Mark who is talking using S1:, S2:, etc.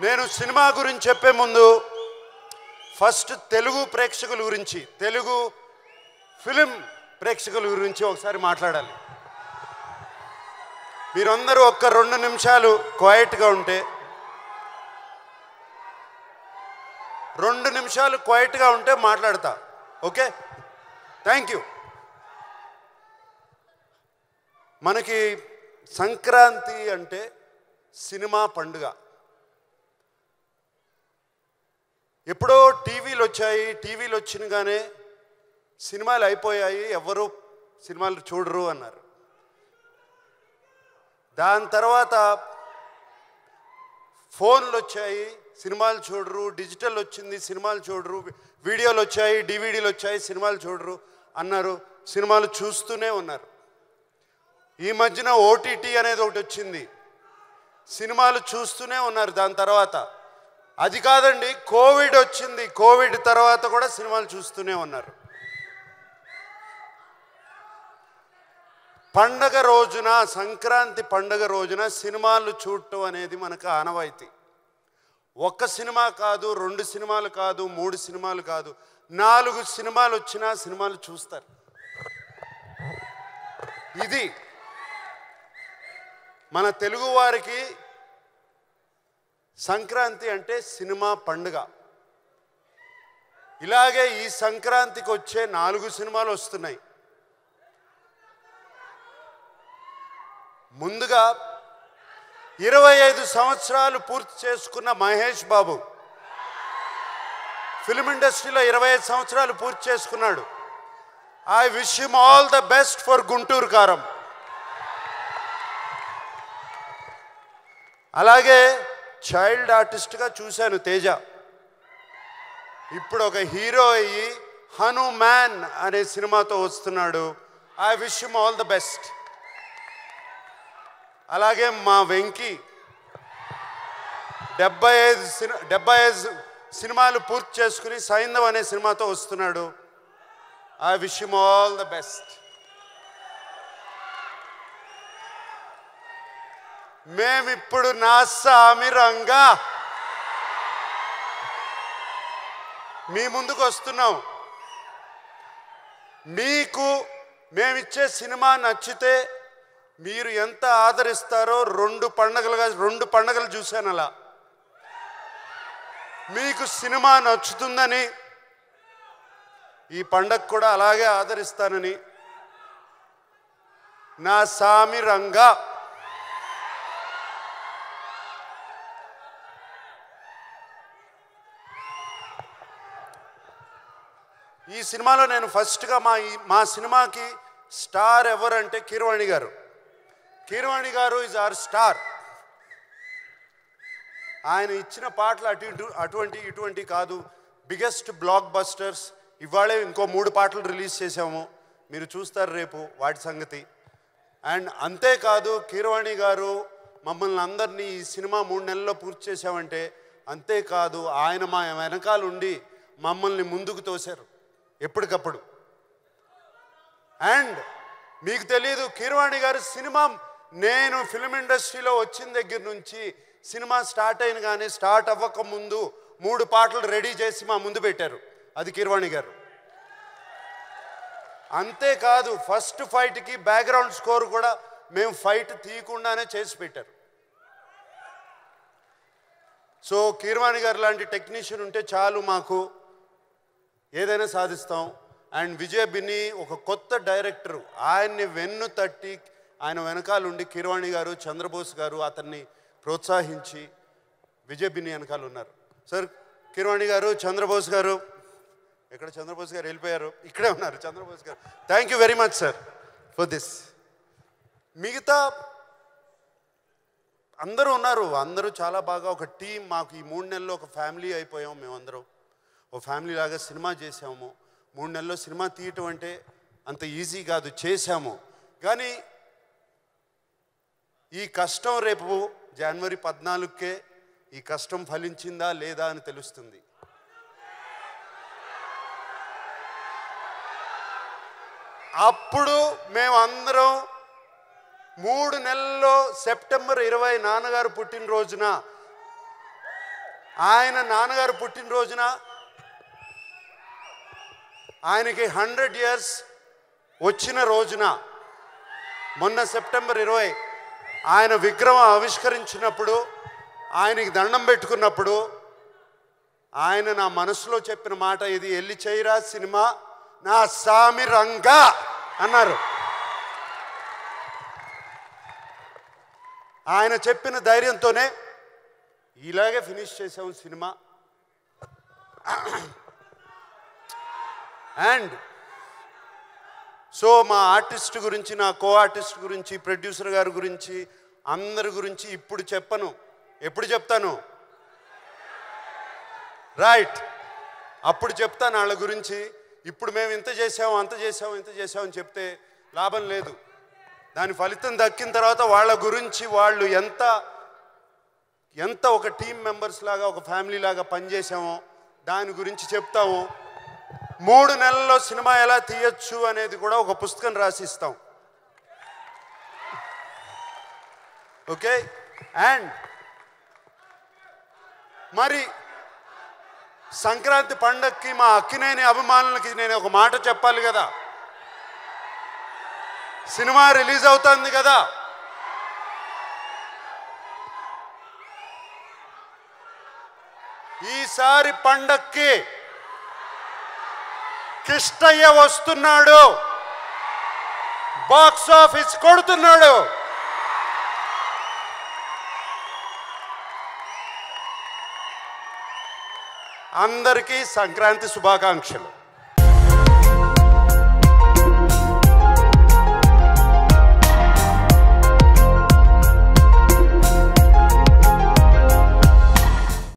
S1: నేను సినిమా గురించి చెప్పే ముందు ఫస్ట్ తెలుగు ప్రేక్షకుల గురించి, తెలుగు ఫిలిం ప్రేక్షకుల గురించి ఒకసారి మాట్లాడాలి. మీరందరూ ఒక్క 2 నిమిషాలు క్వైట్గా ఉంటే, 2 నిమిషాలు క్వైట్గా ఉంటే మాట్లాడతా. Okay, thank you. మనకి సంక్రాంతి అంటే సినిమా పండుగ. ఎప్పుడో టీవీలు వచ్చాయి, టీవీలు వచ్చినగానే సినిమాలు అయిపోయాయి, ఎవరు సినిమాలు చూడరు అన్నారు. దాని తర్వాత ఫోన్లు వచ్చాయి, సినిమాలు చూడరు. డిజిటల్ వచ్చింది, సినిమాలు చూడరు. వీడియోలు వచ్చాయి, డివిడీలు వచ్చాయి, సినిమాలు చూడరు అన్నారు. సినిమాలు చూస్తూనే ఉన్నారు. ఈ మధ్యన ఓటీటీ అనేది ఒకటి వచ్చింది, సినిమాలు చూస్తూనే ఉన్నారు. దాని తర్వాత అది కాదండి, కోవిడ్ వచ్చింది, కోవిడ్ తర్వాత కూడా సినిమాలు చూస్తూనే ఉన్నారు. పండగ రోజున, సంక్రాంతి పండగ రోజున సినిమాలు చూడటం అనేది మనకు ఆనవాయితీ. ఒక్క సినిమా కాదు, 2 సినిమాలు కాదు, 3 సినిమాలు కాదు, 4 సినిమాలు వచ్చినా సినిమాలు చూస్తారు. ఇది మన తెలుగు వారికి సంక్రాంతి అంటే సినిమా పండుగ. ఇలాగే ఈ సంక్రాంతికి వచ్చే 4 సినిమాలు వస్తున్నాయి. ముందుగా 25 సంవత్సరాలు పూర్తి చేసుకున్న మహేష్ బాబు ఫిల్మ్ ఇండస్ట్రీలో 25 సంవత్సరాలు పూర్తి చేసుకున్నాడు. I wish him all the best for Guntur కారం. అలాగే చైల్డ్ ఆర్టిస్ట్గా చూశాను తేజ. ఇప్పుడు ఒక హీరో అయ్యి హనుమాన్ అనే సినిమాతో వస్తున్నాడు. I wish him all the best. అలాగే మా వెంకీ 75 సినిమాలు పూర్తి చేసుకుని సైంధవ్ అనే సినిమాతో వస్తున్నాడు. I wish him all the best. మేమిప్పుడు నా సామి రంగా మీ ముందుకు వస్తున్నాం. మీకు మేమిచ్చే సినిమా నచ్చితే మీరు ఎంత ఆదరిస్తారో 2 పండగలు చూశాను. అలా మీకు సినిమా నచ్చుతుందని ఈ పండగ కూడా అలాగే ఆదరిస్తానని నా సామి రంగా. ఈ సినిమాలో నేను ఫస్ట్గా మా సినిమాకి స్టార్ ఎవరంటే కీరవాణి గారు. కీరవాణి గారు ఈజ్ అవర్ స్టార్. ఆయన ఇచ్చిన పాటలు ఇటువంటి కాదు, బిగ్గెస్ట్ బ్లాక్ బస్టర్స్. ఇవాళే ఇంకో 3 పాటలు రిలీజ్ చేసాము, మీరు చూస్తారు రేపు వాటి సంగతి. అండ్ అంతేకాదు, కీరవాణి గారు మమ్మల్ని అందరినీ ఈ సినిమా 3 నెలల్లో పూర్తి చేసామంటే అంతేకాదు, ఆయన మా వెనకాల ఉండి మమ్మల్ని ముందుకు తోశారు ఎప్పటికప్పుడు. అండ్ మీకు తెలియదు, కీరవాణి గారు సినిమా, నేను ఫిల్మ్ ఇండస్ట్రీలో వచ్చిన దగ్గర నుంచి సినిమా స్టార్ట్ అయిన కానీ స్టార్ట్ అవ్వక ముందు 3 పాటలు రెడీ చేసి మా ముందు పెట్టారు. అది కీరవాణి గారు. అంతేకాదు, ఫస్ట్ ఫైట్కి బ్యాక్గ్రౌండ్ స్కోర్ కూడా మేము ఫైట్ తీయకుండానే చేసి పెట్టారు. సో కీరవాణి గారు లాంటి టెక్నీషియన్ ఉంటే చాలు, మాకు ఏదైనా సాధిస్తాం. అండ్ విజయ్ బిన్ని ఒక కొత్త డైరెక్టరు, ఆయన్ని వెన్ను తట్టి ఆయన వెనకాలండి కీరవాణి గారు, చంద్రబోస్ గారు అతన్ని ప్రోత్సహించి విజయ్ బిన్ని వెనకాల ఉన్నారు. సార్ కీరవాణి గారు, చంద్రబోస్ గారు, ఎక్కడ చంద్రబోస్ గారు వెళ్ళిపోయారు, ఇక్కడే ఉన్నారు చంద్రబోస్ గారు. Thank you very much sir for this. మిగతా అందరూ ఉన్నారు, అందరూ చాలా బాగా ఒక టీం. మాకు ఈ 3 నెలల్లో ఒక ఫ్యామిలీ అయిపోయాము. మేమందరం ఒక ఫ్యామిలీ లాగా సినిమా చేసాము. 3 నెలల్లో సినిమా తీయటం అంటే అంత ఈజీ కాదు, చేశాము. కానీ ఈ కష్టం రేపు జనవరి 14కే ఈ కష్టం ఫలించిందా లేదా అని తెలుస్తుంది. అప్పుడు మేమందరం 3 నెలల్లో సెప్టెంబర్ 20 నాన్నగారు పుట్టినరోజున ఆయన నాన్నగారు పుట్టినరోజున ఆయనకి 100 years వచ్చిన రోజున మొన్న సెప్టెంబర్ 20 ఆయన విగ్రహం ఆవిష్కరించినప్పుడు ఆయనకి దండం పెట్టుకున్నప్పుడు ఆయన నా మనసులో చెప్పిన మాట ఇది, ఎల్లి చేయరా సినిమా నా సామి రంగా అన్నారు. ఆయన చెప్పిన ధైర్యంతోనే ఇలాగే ఫినిష్ చేసాము సినిమా. అండ్ సో మా ఆర్టిస్ట్ గురించి, నా కో ఆర్టిస్ట్ గురించి, ప్రొడ్యూసర్ గారి గురించి, అందరి గురించి ఇప్పుడు చెప్పను. ఎప్పుడు చెప్తాను? రైట్, అప్పుడు చెప్తాను వాళ్ళ గురించి. ఇప్పుడు మేము ఇంత చేసాము, అంత చేసాము, ఇంత చేసామని చెప్తే లాభం లేదు. దాని ఫలితం దక్కిన తర్వాత వాళ్ళ గురించి వాళ్ళు ఎంత ఒక టీం మెంబర్స్ లాగా, ఒక ఫ్యామిలీ లాగా పనిచేసామో దాని గురించి చెప్తాము. 3 నెలల్లో సినిమా ఎలా తీయచ్చు అనేది కూడా ఒక పుస్తకం రాసిస్తాం. ఓకే. అండ్ మరి సంక్రాంతి పండగకి మా అక్కినేని అభిమానులకి నేను ఒక మాట చెప్పాలి కదా. సినిమా రిలీజ్ అవుతుంది కదా. ఈసారి పండక్కి కిష్టయ్య వస్తున్నాడు, బాక్స్ ఆఫీస్ కొడుతున్నాడు. అందరికీ సంక్రాంతి శుభాకాంక్షలు.